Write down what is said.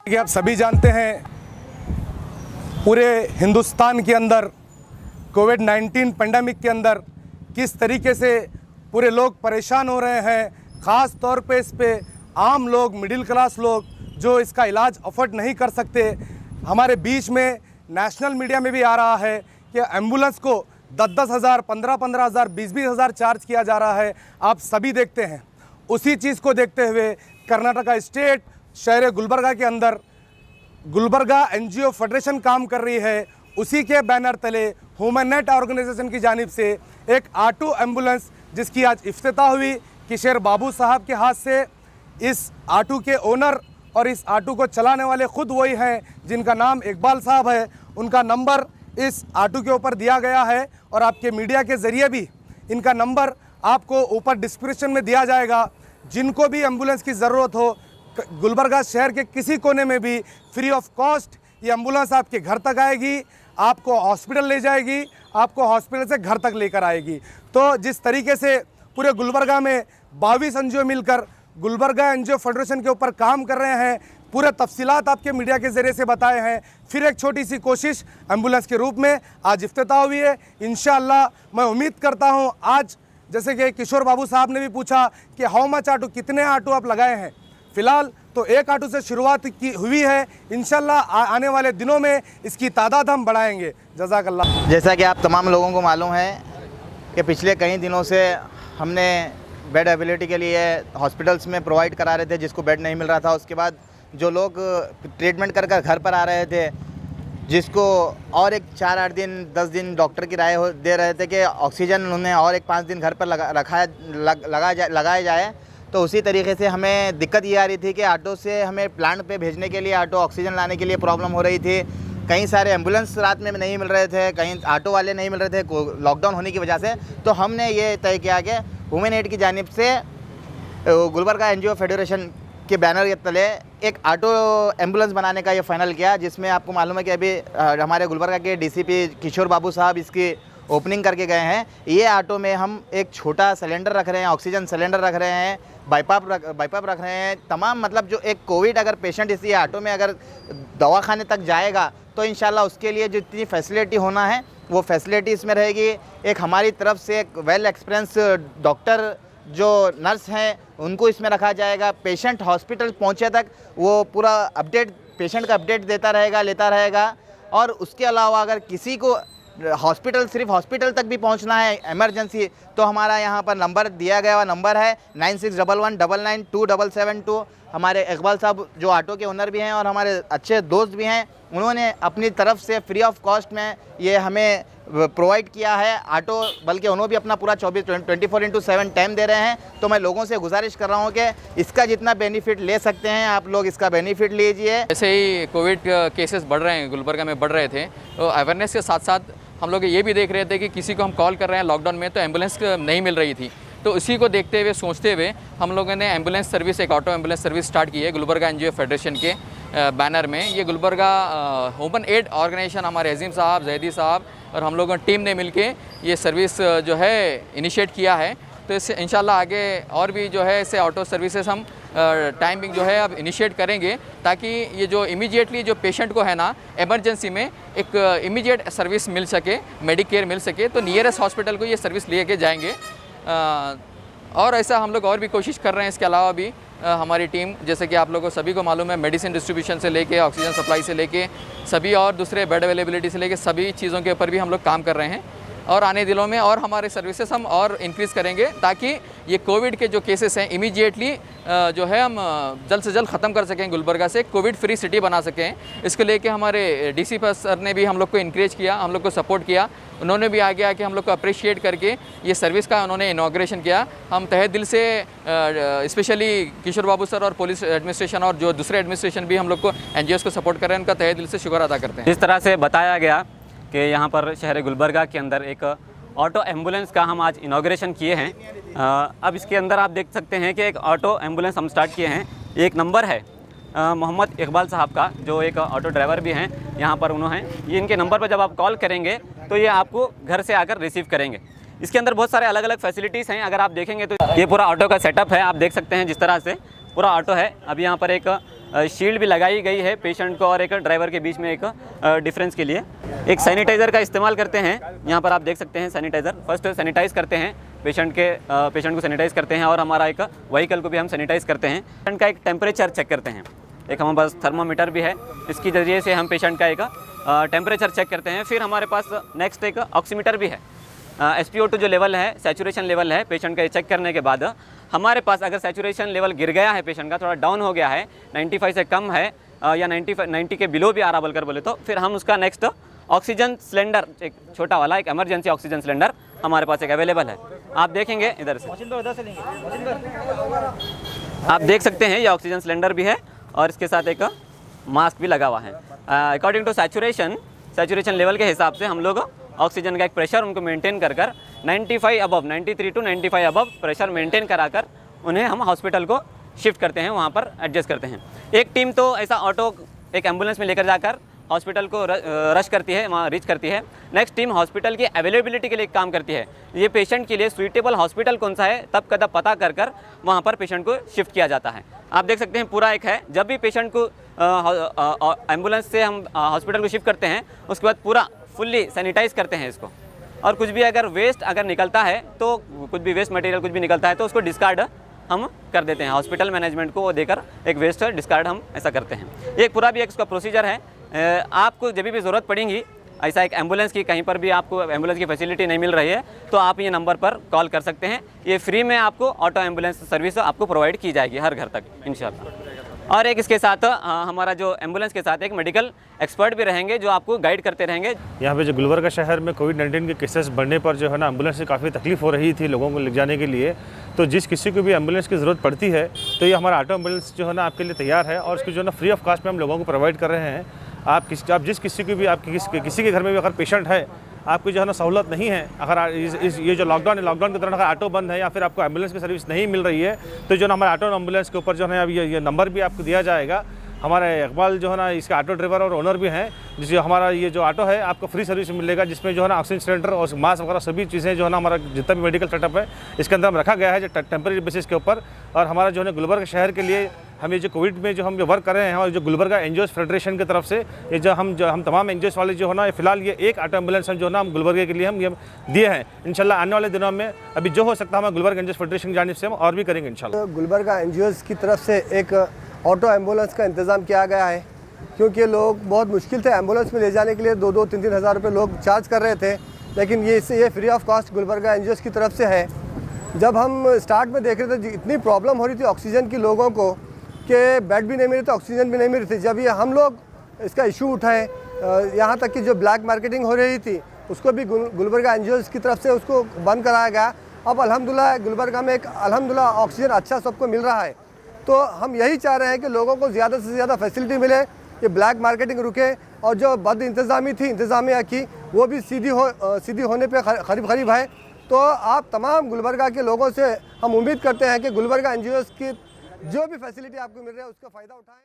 कि आप सभी जानते हैं पूरे हिंदुस्तान के अंदर कोविड-19 पेंडेमिक के अंदर किस तरीके से पूरे लोग परेशान हो रहे हैं। ख़ास तौर पे इस पे आम लोग, मिडिल क्लास लोग जो इसका इलाज अफोर्ड नहीं कर सकते। हमारे बीच में नेशनल मीडिया में भी आ रहा है कि एम्बुलेंस को 10-10 हज़ार, 15-15 हज़ार, 20-20 हज़ार चार्ज किया जा रहा है। आप सभी देखते हैं। उसी चीज़ को देखते हुए कर्नाटका स्टेट शहर गुलबर्गा के अंदर गुलबर्गा एनजीओ फेडरेशन काम कर रही है। उसी के बैनर तले ह्यूमन नेट ऑर्गेनाइजेशन की जानिब से एक ऑटो एम्बुलेंस जिसकी आज इफ्तिताह हुई किशोर बाबू साहब के हाथ से। इस ऑटो के ओनर और इस ऑटो को चलाने वाले खुद वही हैं जिनका नाम इकबाल साहब है। उनका नंबर इस ऑटो के ऊपर दिया गया है और आपके मीडिया के ज़रिए भी इनका नंबर आपको ऊपर डिस्क्रिप्शन में दिया जाएगा। जिनको भी एम्बुलेंस की ज़रूरत हो, गुलबर्गा शहर के किसी कोने में भी फ्री ऑफ कॉस्ट ये एम्बुलेंस आपके घर तक आएगी, आपको हॉस्पिटल ले जाएगी, आपको हॉस्पिटल से घर तक लेकर आएगी। तो जिस तरीके से पूरे गुलबर्गा में 22 एनजीओ मिलकर गुलबर्गा एनजीओ फेडरेशन के ऊपर काम कर रहे हैं, पूरे तफसीलात आपके मीडिया के ज़रिए से बताए हैं। फिर एक छोटी सी कोशिश एम्बुलेंस के रूप में आज इफ्तिताह हुई है। इंशाअल्लाह मैं उम्मीद करता हूँ आज जैसे कि किशोर बाबू साहब ने भी पूछा कि हाउ मच ऑटो, कितने ऑटो आप लगाए हैं। फ़िलहाल तो एक ऑटो से शुरुआत की हुई है। इंशाअल्लाह आने वाले दिनों में इसकी तादाद हम बढ़ाएंगे। जज़ाकल्लाह। जैसा कि आप तमाम लोगों को मालूम है कि पिछले कई दिनों से हमने बेड अवेलेबिलिटी के लिए हॉस्पिटल्स में प्रोवाइड करा रहे थे, जिसको बेड नहीं मिल रहा था। उसके बाद जो लोग ट्रीटमेंट कर घर पर आ रहे थे, जिसको और एक 4-8 दिन 10 दिन डॉक्टर की राय दे रहे थे कि ऑक्सीजन उन्हें और एक 5 दिन घर पर लगाया जाए, तो उसी तरीके से हमें दिक्कत ये आ रही थी कि ऑटो से हमें प्लांट पे भेजने के लिए, ऑटो ऑक्सीजन लाने के लिए प्रॉब्लम हो रही थी। कई सारे एम्बुलेंस रात में नहीं मिल रहे थे, कहीं ऑटो वाले नहीं मिल रहे थे लॉकडाउन होने की वजह से। तो हमने ये तय किया कि ह्यूमन एड की जानिब से गुलबर्गा एनजीओ फेडरेशन के बैनर के तले एक ऑटो एम्बुलेंस बनाने का ये फाइनल किया, जिसमें आपको मालूम है कि अभी हमारे गुलबर्गा के डीसीपी किशोर बाबू साहब इसकी ओपनिंग करके गए हैं। ये ऑटो में हम एक छोटा सिलेंडर रख रहे हैं, ऑक्सीजन सिलेंडर रख रहे हैं, बाईपाप रख रहे हैं। तमाम मतलब जो एक कोविड अगर पेशेंट इसी ऑटो में अगर दवाखाने तक जाएगा तो इंशाल्लाह उसके लिए जितनी फैसिलिटी होना है वो फैसिलिटी इसमें रहेगी। एक हमारी तरफ से एक वेल एक्सपीरियंस डॉक्टर जो नर्स हैं उनको इसमें रखा जाएगा। पेशेंट हॉस्पिटल पहुंचे तक वो पूरा अपडेट, पेशेंट का अपडेट देता रहेगा, लेता रहेगा। और उसके अलावा अगर किसी को सिर्फ हॉस्पिटल तक भी पहुंचना है इमरजेंसी, तो हमारा यहाँ पर नंबर दिया गया हुआ नंबर है 9611992772। हमारे इकबाल साहब जो ऑटो के ओनर भी हैं और हमारे अच्छे दोस्त भी हैं, उन्होंने अपनी तरफ से फ्री ऑफ कॉस्ट में ये हमें प्रोवाइड किया है ऑटो, बल्कि उन्होंने भी अपना पूरा 24/7 टाइम दे रहे हैं। तो मैं लोगों से गुजारिश कर रहा हूँ कि इसका जितना बेनिफिट ले सकते हैं आप लोग इसका बेनिफिट लीजिए। जैसे ही कोविड केसेस बढ़ रहे हैं, गुलबर्गा में बढ़ रहे थे, तो अवेयरनेस के साथ साथ हम लोग ये भी देख रहे थे कि किसी को हम कॉल कर रहे हैं लॉकडाउन में तो एम्बुलेंस नहीं मिल रही थी। तो उसी को देखते हुए, सोचते हुए हम लोगों ने एम्बुलेंस सर्विस, एक ऑटो एम्बुलेंस सर्विस स्टार्ट की है गुलबर्गा एनजीओ फेडरेशन के बैनर में। ये गुलबर्गा ह्यूमन एड ऑर्गेनाइजेशन, हमारे अजीम साहब, जैदी साहब और हम लोगों टीम ने मिलके ये सर्विस जो है इनिशिएट किया है। तो इससे इंशाल्लाह आगे और भी जो है इससे ऑटो सर्विसेज हम टाइमिंग जो है अब इनिशिएट करेंगे, ताकि ये जो इमीडिएटली जो पेशेंट को है ना इमरजेंसी में एक इमीडिएट सर्विस मिल सके, मेडिकेयर मिल सके, तो नियरेस्ट हॉस्पिटल को ये सर्विस लेके जाएंगे। और ऐसा हम लोग और भी कोशिश कर रहे हैं। इसके अलावा भी हमारी टीम, जैसे कि आप लोगों को सभी को मालूम है, मेडिसिन डिस्ट्रीब्यूशन से लेके ऑक्सीजन सप्लाई से लेके सभी और दूसरे बेड अवेलेबिलिटी से लेके सभी चीज़ों के ऊपर भी हम लोग काम कर रहे हैं। और आने दिनों में और हमारे सर्विसेज हम और इंक्रीज़ करेंगे, ताकि ये कोविड के जो केसेस हैं इमीडिएटली जो है हम जल्द से जल्द ख़त्म कर सकें, गुलबर्गा से कोविड फ्री सिटी बना सकें। इसको लेके हमारे डीसी सर ने भी हम लोग को इनक्रेज किया, हम लोग को सपोर्ट किया। उन्होंने भी आगे आके हम लोग को अप्रिशिएट करके ये सर्विस का उन्होंने इनॉग्रेशन किया। हम तहे दिल से स्पेशली किशोर बाबू सर और पुलिस एडमिनिस्ट्रेशन और जो दूसरे एडमिनिस्ट्रेशन भी हम लोग को एनजीओस को सपोर्ट कर रहे हैं, उनका तहे दिल से शुक्र अदा करते हैं। जिस तरह से बताया गया कि यहाँ पर शहर गुलबर्गा के अंदर एक ऑटो एम्बुलेंस का हम आज इनॉग्रेशन किए हैं। अब इसके अंदर आप देख सकते हैं कि एक ऑटो एम्बुलेंस हम स्टार्ट किए हैं। एक नंबर है मोहम्मद इकबाल साहब का, जो एक ऑटो ड्राइवर भी हैं यहाँ पर। उन्होंने ये इनके नंबर पर जब आप कॉल करेंगे तो ये आपको घर से आकर रिसीव करेंगे। इसके अंदर बहुत सारे अलग अलग फैसिलिटीज़ हैं। अगर आप देखेंगे तो ये पूरा ऑटो का सेटअप है, आप देख सकते हैं जिस तरह से पूरा ऑटो है। अब यहाँ पर एक शील्ड भी लगाई गई है पेशेंट को और एक ड्राइवर के बीच में एक डिफरेंस के लिए। एक सैनिटाइज़र का इस्तेमाल करते हैं, यहाँ पर आप देख सकते हैं सैनिटाइज़र। फर्स्ट सैनिटाइज़ करते हैं पेशेंट को सैनिटाइज़ करते हैं और हमारा एक व्हीकल को भी हम सैनिटाइज़ करते हैं। पेशेंट का एक टेम्परेचर चेक करते हैं, एक हमारे पास थर्मामीटर भी है, इसकी ज़रिए से हम पेशेंट का एक टेम्परेचर चेक करते हैं। फिर हमारे पास नेक्स्ट एक ऑक्सीमीटर भी है। SpO2 जो लेवल है, सैचुरेशन लेवल है पेशेंट का, ये चेक करने के बाद हमारे पास अगर सैचुरेशन लेवल गिर गया है पेशेंट का, थोड़ा डाउन हो गया है, 95 से कम है या 90 के बिलो भी आ रहा बोलकर बोले तो फिर हम उसका नेक्स्ट ऑक्सीजन सिलेंडर, एक छोटा वाला एक इमरजेंसी ऑक्सीजन सिलेंडर हमारे पास एक अवेलेबल है। आप देखेंगे इधर से, आप देख सकते हैं ये ऑक्सीजन सिलेंडर भी है और इसके साथ एक मास्क भी लगा हुआ है। अकॉर्डिंग टू सैचुरेशन लेवल के हिसाब से हम लोग ऑक्सीजन का एक प्रेशर उनको मेंटेन कर 95 above, 93 to 95 above pressure maintain कराकर उन्हें हम हॉस्पिटल को शिफ्ट करते हैं, वहाँ पर एडजस्ट करते हैं। एक टीम तो ऐसा ऑटो एक एम्बुलेंस में लेकर जाकर हॉस्पिटल को रश करती है, वहाँ रीच करती है। नेक्स्ट टीम हॉस्पिटल की अवेलेबिलिटी के लिए काम करती है, ये पेशेंट के लिए सुइटेबल हॉस्पिटल कौन सा है तब कदम पता कर वहाँ पर पेशेंट को शिफ्ट किया जाता है। आप देख सकते हैं पूरा एक है, जब भी पेशेंट को एम्बुलेंस से हम हॉस्पिटल को शिफ्ट करते हैं उसके बाद पूरा फुल्ली सैनिटाइज करते हैं इसको, और कुछ भी अगर वेस्ट अगर निकलता है तो कुछ भी वेस्ट मटेरियल कुछ भी निकलता है तो उसको डिस्कार्ड हम कर देते हैं, हॉस्पिटल मैनेजमेंट को वो देकर एक वेस्ट डिस्कार्ड हम ऐसा करते हैं। एक पूरा भी एक उसका प्रोसीजर है। आपको जब भी ज़रूरत पड़ेगी ऐसा एक एम्बुलेंस की, कहीं पर भी आपको एम्बुलेंस की फैसिलिटी नहीं मिल रही है तो आप ये नंबर पर कॉल कर सकते हैं। ये फ्री में आपको ऑटो एम्बुलेंस सर्विस आपको प्रोवाइड की जाएगी हर घर तक इंशाल्लाह। और एक इसके साथ हमारा जो एम्बुलेंस के साथ एक मेडिकल एक्सपर्ट भी रहेंगे जो आपको गाइड करते रहेंगे। यहाँ पे जो गुलबर्गा शहर में कोविड-19 के केसेस बढ़ने पर जो है ना एम्बुलेंस से काफ़ी तकलीफ हो रही थी लोगों को ले जाने के लिए, तो जिस किसी को भी एम्बुलेंस की ज़रूरत पड़ती है तो ये हमारा ऑटो एम्बुलेंस जो है ना आपके लिए तैयार है और इसको जो है ना फ्री ऑफ कॉस्ट में हम लोगों को प्रोवाइड कर रहे हैं। आप जिस किसी को भी आपकी किसी के घर में भी अगर पेशेंट है, आपकी जो है ना सहूलत नहीं है, अगर ये जो लॉकडाउन है, लॉकडाउन के दौरान अगर ऑटो बंद है या फिर आपको एम्बुलेंस की सर्विस नहीं मिल रही है तो जो है हमारे ऑटो एम्बुलेंस के ऊपर जो है ये नंबर भी आपको दिया जाएगा। हमारे इकबाल जो है ना इसका ऑटो ड्राइवर और ओनर भी हैं, जिससे हमारा ये जो ऑटो है आपको फ्री सर्विस मिलेगा, जिसमें जो है ना ऑक्सीजन सिलेंडर और मास्क वगैरह सभी चीज़ें जो है ना हमारा जितना भी मेडिकल सेटअप है इसके अंदर हम रखा गया है जो टेम्परेरी बेसिस के ऊपर। और हमारा जो है गुलबर्गा शहर के लिए हम ये जो कोविड में जो हम वर्क कर रहे हैं और जो गुलबर्गा एनजीओस फेडरेशन की तरफ से ये जो हम तमाम एनजीओस वाले जो है ना फिलहाल ये एक ऑटो एम्बुलेंस जो है ना हम गुलबर्गा के लिए हम ये दिए हैं। इंशाल्लाह आने वाले दिनों में अभी जो हो सकता है हम गुलबर्गा एनजीओस फेडरेशन की जानिब से हम और भी करेंगे इंशाल्लाह। गुलबर्गा एनजीओस की तरफ से एक ऑटो एम्बुलेंस का इंतज़ाम किया गया है, क्योंकि लोग बहुत मुश्किल थे एम्बुलेंस में ले जाने के लिए 2-3 हज़ार रुपये लोग चार्ज कर रहे थे, लेकिन ये free of cost Gulbarga NGOs की तरफ से है। जब हम स्टार्ट में देख रहे थे इतनी प्रॉब्लम हो रही थी ऑक्सीजन की लोगों को कि बेड भी नहीं मिल रहे थे, ऑक्सीजन भी नहीं मिल रही थी, जब ये हम लोग इसका इशू उठाए, यहाँ तक कि जो ब्लैक मार्केटिंग हो रही थी उसको भी गुलबर्गा एनजीओस की तरफ से उसको बंद कराया गया। अब अल्हम्दुलिल्लाह गुलबर्गा में एक अल्हम्दुलिल्लाह ऑक्सीजन अच्छा सबको मिल रहा है। तो हम यही चाह रहे हैं कि लोगों को ज़्यादा से ज़्यादा फैसिलिटी मिले, कि ब्लैक मार्केटिंग रुके और जो बद इंतज़ामी थी इंतज़ामिया की वो भी सीधी होने पे करीब है। तो आप तमाम गुलबर्गा के लोगों से हम उम्मीद करते हैं कि गुलबर्गा एनजीओस की जो भी फैसिलिटी आपको मिल रही है उसका फ़ायदा उठाएं।